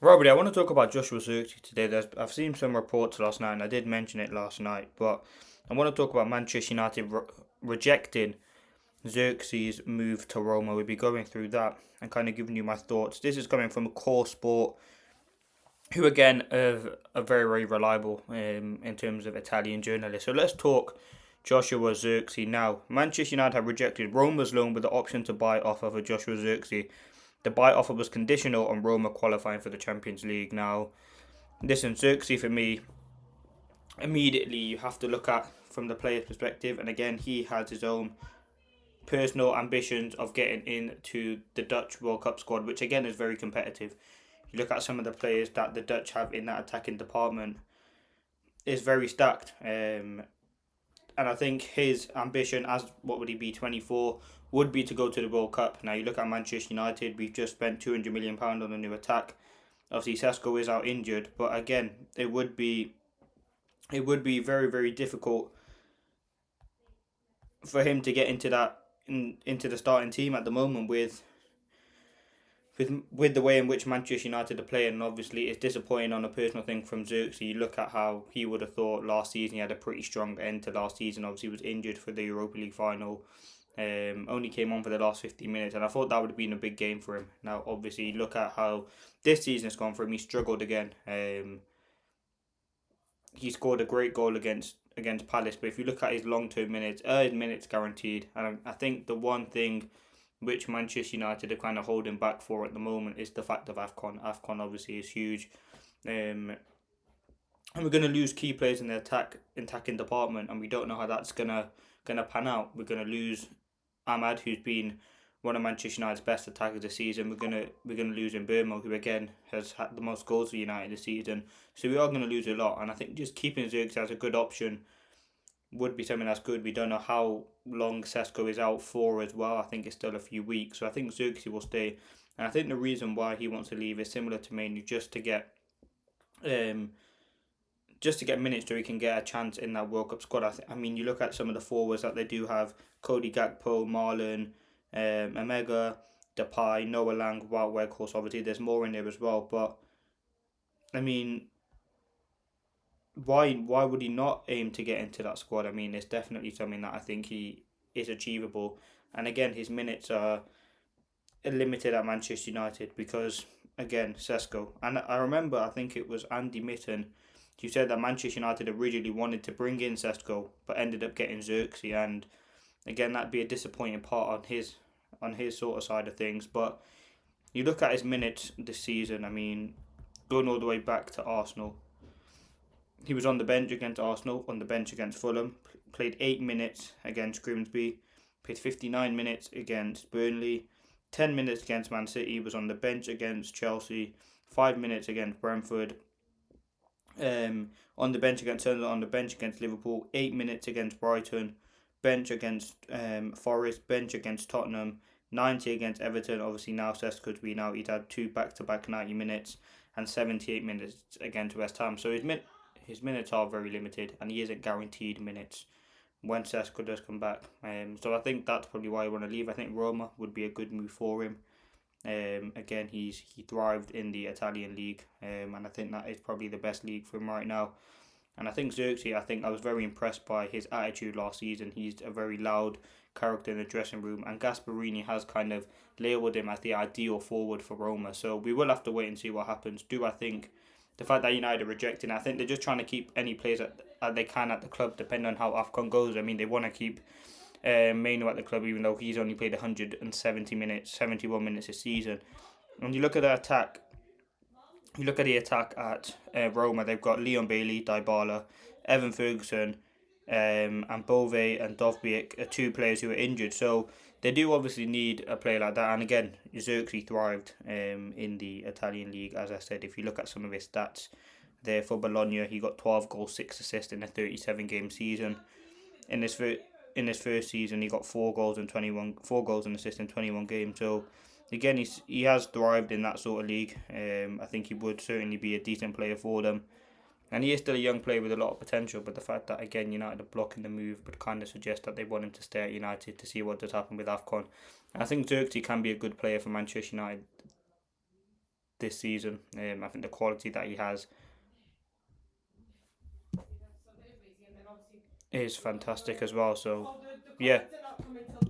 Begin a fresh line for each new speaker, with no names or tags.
Robert, I want to talk about Joshua ZIRKZEE today. I've seen some reports last night, and I did mention it last night, but I want to talk about Manchester United rejecting ZIRKZEE's move to Roma. We'll be going through that and kind of giving you my thoughts. This is coming from a core sport, who again are very, very reliable in terms of Italian journalists. So let's talk Joshua ZIRKZEE now. Manchester United have rejected Roma's loan with the option to buy offer for Joshua ZIRKZEE. The buy offer was conditional on Roma qualifying for the Champions League. Now, listen, ZIRKZEE for me, immediately you have to look at from the player's perspective, and again, he has his own personal ambitions of getting into the Dutch World Cup squad, which again is very competitive. You look at some of the players that the Dutch have in that attacking department, is very stacked. And I think his ambition, as what would he be, 24, would be to go to the World Cup. Now you look at Manchester United, we've just spent £200 million on a new attack. Obviously Sesko is out injured, but again, it would be very, very difficult for him to get into the starting team at the moment with the way in which Manchester United are playing. And obviously it's disappointing on a personal thing from ZIRKZEE. You look at how he would have thought last season. He had a pretty strong end to last season. Obviously he was injured for the Europa League final. Only came on for the last 15 minutes, and I thought that would have been a big game for him. Now obviously look at how this season has gone for him. He struggled again. He scored a great goal against Palace, but if you look at his long-term minutes, his minutes guaranteed. And I think the one thing which Manchester United are kind of holding back for at the moment is the fact of AFCON. AFCON obviously is huge. And we're going to lose key players in the attacking department, and we don't know how that's gonna pan out. We're going to lose Ahmad, who's been one of Manchester United's best attackers this season. We're gonna lose Mbeumo, who again has had the most goals for United this season. So we are going to lose a lot, and I think just keeping ZIRKZEE as a good option would be something that's good. We don't know how long Sesko is out for as well. I think it's still a few weeks, so I think ZIRKZEE will stay. And I think the reason why he wants to leave is similar to mainly just to get minutes so he can get a chance in that World Cup squad. I mean, you look at some of the forwards that they do have: Cody Gakpo, Marlon, Omega, Depay, Noah Lang, Wout Weghorst. Obviously, there's more in there as well. But I mean, why would he not aim to get into that squad? I mean, it's definitely something that I think he is achievable. And again, his minutes are limited at Manchester United because, again, Sesko. And I remember, I think it was Andy Mitten who said that Manchester United originally wanted to bring in Sesko, but ended up getting ZIRKZEE. And again, that'd be a disappointing part on his sort of side of things. But you look at his minutes this season. I mean, going all the way back to Arsenal, he was on the bench against Arsenal, on the bench against Fulham, played 8 minutes against Grimsby, played 59 minutes against Burnley, 10 minutes against Man City, was on the bench against Chelsea, 5 minutes against Brentford, on the bench against Sunderland, on the bench against Liverpool, 8 minutes against Brighton, bench against Forest, bench against Tottenham, 90 against Everton. Obviously now Sesko's been out, he'd had 2 back-to-back 90 minutes and 78 minutes against West Ham. So his minutes are very limited, and he isn't guaranteed minutes when Sesko does come back. So I think that's probably why I want to leave. I think Roma would be a good move for him. Again, he thrived in the Italian league, and I think that is probably the best league for him right now. And I think ZIRKZEE, I was very impressed by his attitude last season. He's a very loud character in the dressing room, and Gasperini has kind of labelled him as the ideal forward for Roma. So we will have to wait and see what happens. Do I think the fact that United are rejecting, I think they're just trying to keep any players that they can at the club, depending on how AFCON goes. I mean, they want to keep Maino at the club, even though he's only played 170 minutes, 71 minutes this season. When you look at the attack, at Roma, they've got Leon Bailey, Dybala, Evan Ferguson, and Bove and Dovbyk are 2 players who are injured. So they do obviously need a player like that. And again, ZIRKZEE thrived in the Italian league, as I said. If you look at some of his stats there for Bologna, he got 12 goals, 6 assists in a 37-game season. In his first season, he got 4 goals and assists in 21 games. So again, he has thrived in that sort of league. I think he would certainly be a decent player for them. And he is still a young player with a lot of potential, but the fact that, again, United are blocking the move would kind of suggest that they want him to stay at United to see what does happen with AFCON. And I think ZIRKZEE can be a good player for Manchester United. this season. I think the quality that he has is fantastic as well. So, yeah,